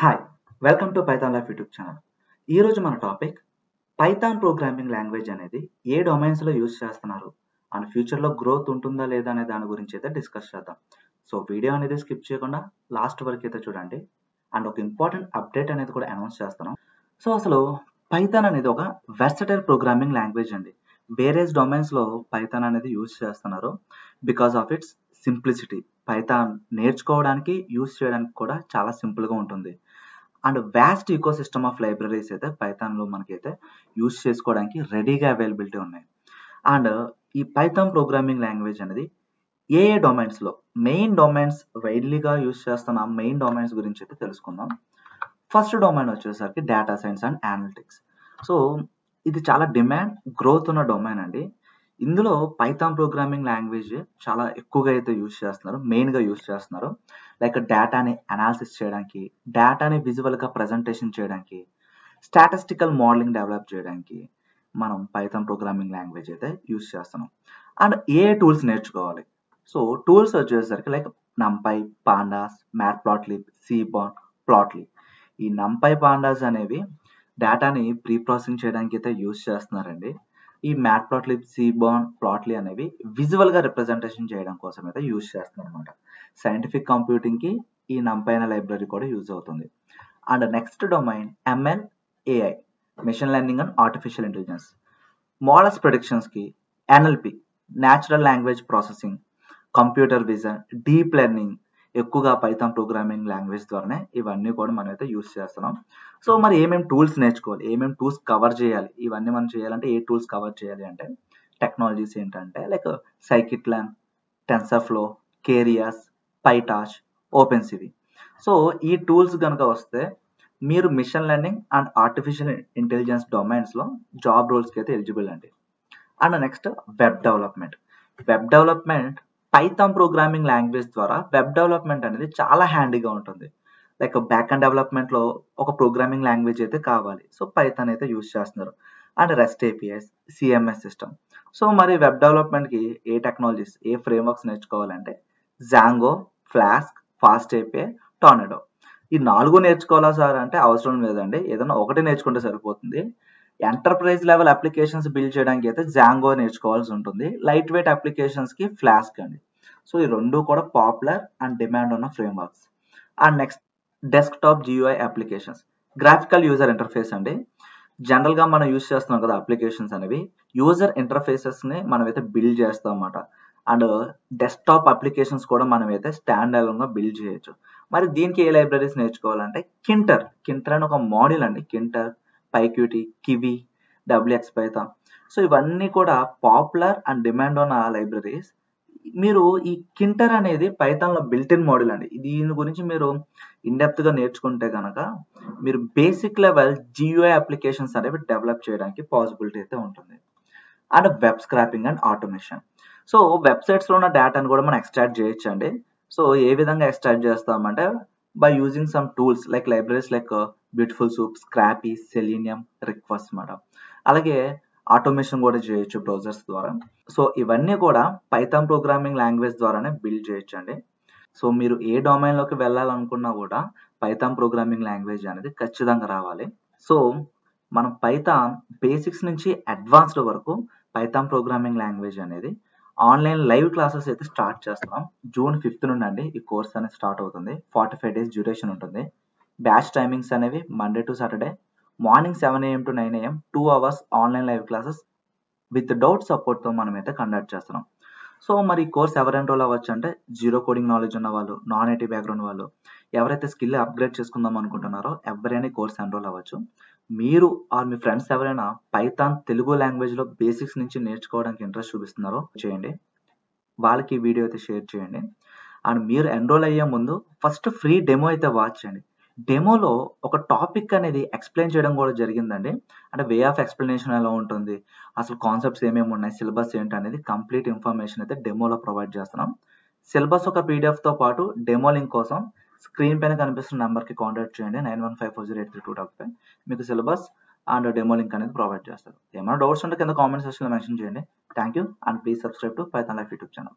Hi welcome to Python life YouTube channel. ఈరోజు మన topic Python programming language అనేది ఏ డొమైన్స్లో use చేస్తున్నారు అండ్ ఫ్యూచర్లో గ్రోత్ ఉంటుందా లేదా అనే దాని గురించి అయితే డిస్కస్ చేద్దాం. సో వీడియో అనేది స్కిప్ చేయకుండా లాస్ట్ వరకు అయితే చూడండి. అండ్ ఒక ఇంపార్టెంట్ అప్డేట్ అనేది కూడా అనౌన్స్ చేస్తున్నాం. సో అసలు పైథాన్ అనేది ఒక వెర్సటైల్ ప్రోగ్రామింగ్ లాంగ్వేజ్ అండి. వేరియస్ డొమైన్స్లో పైథాన్ అనేది యూజ్ చేస్తున్నారు because of its simplicity. Python నేర్చుకోవడానికి యూజ్ చేయడానికి కూడా చాలా సింపుల్గా ఉంటుంది. And vast ecosystem of libraries అయితే పైథాన్లో మనకైతే యూజ్ చేసుకోవడానికి రెడీగా అవైలబిలిటీ ఉన్నాయి. అండ్ ఈ పైథాన్ ప్రోగ్రామింగ్ లాంగ్వేజ్ అనేది ఏ డొమైన్స్లో మెయిన్ డొమైన్స్ వైడ్లీగా యూజ్ చేస్తున్న మెయిన్ డొమైన్స్ గురించి అయితే తెలుసుకుందాం. ఫస్ట్ డొమైన్ వచ్చేసరికి data science and analytics. So ఇది చాలా డిమాండ్ గ్రోత్ ఉన్న డొమైన్ అండి. ఇందులో పైథాన్ ప్రోగ్రామింగ్ లాంగ్వేజ్ చాలా ఎక్కువగా అయితే యూజ్ చేస్తున్నారు, మెయిన్గా యూజ్ చేస్తున్నారు. లైక్ డేటాని అనాలిసిస్ చేయడానికి, డేటాని విజువల్గా ప్రజెంటేషన్ చేయడానికి, స్టాటిస్టికల్ మోడలింగ్ డెవలప్ చేయడానికి మనం పైథాన్ ప్రోగ్రామింగ్ లాంగ్వేజ్ అయితే యూజ్ చేస్తున్నాం. అండ్ ఏ టూల్స్ నేర్చుకోవాలి. సో టూల్స్ వచ్చేసరికి లైక్ నంపై, పాండాస్, మ్యాట్ప్లాట్లిబ్, సీబాన్, ప్లాట్లీ. ఈ నంపై, పాండాస్ అనేవి డేటాని ప్రీ ప్రాసెసింగ్ చేయడానికి అయితే యూజ్ చేస్తున్నారండి. ఈ మ్యాట్ప్లాట్లిబ్, సీబాన్, ప్లాట్లీ అనేవి విజువల్గా రిప్రజెంటేషన్ చేయడం కోసం అయితే యూజ్ చేస్తున్నారు అనమాట. సైంటిఫిక్ కంప్యూటింగ్కి ఈ నంపై అనే లైబ్రరీ కూడా యూజ్ అవుతుంది. And next domain ML, AI, machine learning and artificial intelligence. Models ప్రెడిక్షన్స్కి NLP, natural language processing, computer vision, deep learning ఎక్కువగా పైథాన్ ప్రోగ్రామింగ్ లాంగ్వేజ్ ద్వారానే ఇవన్నీ కూడా మనం అయితే యూజ్ చేస్తున్నాం. సో మరి ఏమేమి టూల్స్ నేర్చుకోవాలి, ఏమేమి టూల్స్ కవర్ చేయాలి, ఇవన్నీ మనం చేయాలంటే ఏ టూల్స్ కవర్ చేయాలి అంటే టెక్నాలజీస్ ఏంటంటే like scikit learn, TensorFlow, Keras, PyTorch, OpenCV. So ఈ టూల్స్ కనుక వస్తే మీరు machine learning and artificial intelligence డొమైన్స్లో జాబ్ రోల్స్కి అయితే ఎలిజిబుల్ అండి. And next web development. Web development Python programming language ద్వారా వెబ్ డెవలప్మెంట్ అనేది చాలా హ్యాండీగా ఉంటుంది. లైక్ బ్యాక్ అండ్ డెవలప్మెంట్లో ఒక ప్రోగ్రామింగ్ లాంగ్వేజ్ అయితే కావాలి, సో పైథాన్ అయితే యూజ్ చేస్తున్నారు. And rest APIs, CMS system. So మరి వెబ్ డెవలప్మెంట్కి ఏ టెక్నాలజీస్, ఏ ఫ్రేమ్వర్క్స్ నేర్చుకోవాలంటే Django, flask, fast API, tornado. ఈ 4 నేర్చుకోవాలా సార్ అంటే అవసరం లేదండి, ఏదైనా ఒకటి నేర్చుకుంటే సరిపోతుంది. ఎంటర్ప్రైజ్ లెవెల్ అప్లికేషన్స్ బిల్డ్ చేయడానికి అయితే జాంగో నేర్చుకోవాల్సి ఉంటుంది. లైట్ వెయిట్ అప్లికేషన్స్కి ఫ్లాస్క్ అండి. సో ఈ రెండు కూడా పాపులర్ అండ్ డిమాండ్ ఉన్న frameworks. And next desktop GUI applications, graphical user interface అండి. జనరల్గా మనం యూజ్ చేస్తున్నాం కదా అప్లికేషన్స్ అనేవి, యూజర్ ఇంటర్ఫేసెస్ని మనమైతే బిల్డ్ చేస్తాం అన్నమాట. అండ్ డెస్క్టాప్ అప్లికేషన్స్ కూడా మనమైతే స్టాండ్ అలోన్గా బిల్డ్ చేయొచ్చు. మరి దీనికి ఏ లైబ్రరీస్ నేర్చుకోవాలంటే కింటర్ అని ఒక మోడల్ అండి. Tkinter, PyQt, Kivy, WX Python. So ఇవన్నీ కూడా పాపులర్ అండ్ డిమాండ్ ఉన్న లైబ్రరీస్. మీరు ఈ కింటర్ అనేది పైథాన్లో బిల్ట్ ఇన్ మోడల్ అండి. దీని గురించి మీరు ఇన్డెప్త్గా నేర్చుకుంటే కనుక మీరు బేసిక్ లెవెల్ GUI అప్లికేషన్స్ అనేవి డెవలప్ చేయడానికి పాసిబిలిటీ అయితే ఉంటుంది. And web scraping and automation. So వెబ్సైట్స్లో ఉన్న డేటాను కూడా మనం ఎక్స్ట్రాక్ట్ చేయొచ్చు అండి. సో ఏ విధంగా ఎక్స్ట్రాక్ట్ చేస్తామంటే by using some tools like libraries like Beautiful Soup, Scrapy, Selenium, request madam. అలాగే ఆటోమేషన్ కూడా చేయొచ్చు బ్రౌజర్స్ ద్వారా. సో ఇవన్నీ కూడా పైథాన్ ప్రోగ్రామింగ్ లాంగ్వేజ్ ద్వారానే బిల్డ్ చేయొచ్చు అండి. సో మీరు ఏ డొమైన్లోకి వెళ్ళాలనుకున్నా కూడా పైథాన్ ప్రోగ్రామింగ్ లాంగ్వేజ్ అనేది ఖచ్చితంగా రావాలి. సో మనం పైథాన్ బేసిక్స్ నుంచి అడ్వాన్స్డ్ వరకు పైథాన్ ప్రోగ్రామింగ్ లాంగ్వేజ్ అనేది ఆన్లైన్ లైవ్ క్లాసెస్ అయితే స్టార్ట్ చేస్తున్నాం. జూన్ 5th నుండి అండి ఈ కోర్స్ అనేది స్టార్ట్ అవుతుంది. 45 days డ్యూరేషన్ ఉంటుంది. బ్యాచ్ టైమింగ్స్ అనేవి Monday to Saturday morning 7 AM to 9 AM 2 hours online live classes with doubt సపోర్ట్తో మనమైతే కండక్ట్ చేస్తున్నాం. సో మరి ఈ కోర్స్ ఎవరు ఎన్రోల్ అవ్వచ్చు అంటే జీరో కోడింగ్ నాలెడ్జ్ ఉన్న వాళ్ళు, నాన్ ఐటీ బ్యాక్గ్రౌండ్ వాళ్ళు, ఎవరైతే స్కిల్ అప్గ్రేడ్ చేసుకుందాం అనుకుంటున్నారో ఎవరైనా కోర్స్ ఎన్రోల్ అవ్వచ్చు. మీరు ఆర్ మీ ఫ్రెండ్స్ ఎవరైనా పైథాన్ తెలుగు లాంగ్వేజ్లో బేసిక్స్ నుంచి నేర్చుకోవడానికి ఇంట్రెస్ట్ చూపిస్తున్నారో చేయండి, వాళ్ళకి ఈ వీడియో అయితే షేర్ చేయండి. అండ్ మీరు ఎన్రోల్ అయ్యే ముందు ఫస్ట్ ఫ్రీ డెమో అయితే వాచ్ చేయండి. డెమోలో ఒక టాపిక్ అనేది ఎక్స్ప్లెయిన్ చేయడం కూడా జరిగిందండి. అంటే వే ఆఫ్ ఎక్స్ప్లెనేషన్ ఎలా ఉంటుంది, అసలు కాన్సెప్ట్స్ ఏమేమి ఉన్నాయి, సిలబస్ ఏంటి అనేది కంప్లీట్ ఇన్ఫర్మేషన్ అయితే డెమోలో ప్రొవైడ్ చేస్తున్నాం. సిలబస్ ఒక పీడిఎఫ్తో పాటు డెమో లింక్ కోసం స్క్రీన్ పైన కనిపిస్తున్న నెంబర్కి కాంటాక్ట్ చేయండి, 9154083255. మీకు సిలబస్ అండ్ డెమో లింక్ అనేది ప్రొవైడ్ చేస్తారు. ఏమైనా డౌట్స్ ఉంటే కింద కామెంట్ సెక్షన్లో మెన్షన్ చేయండి. Thank you and please subscribe to Python life YouTube channel.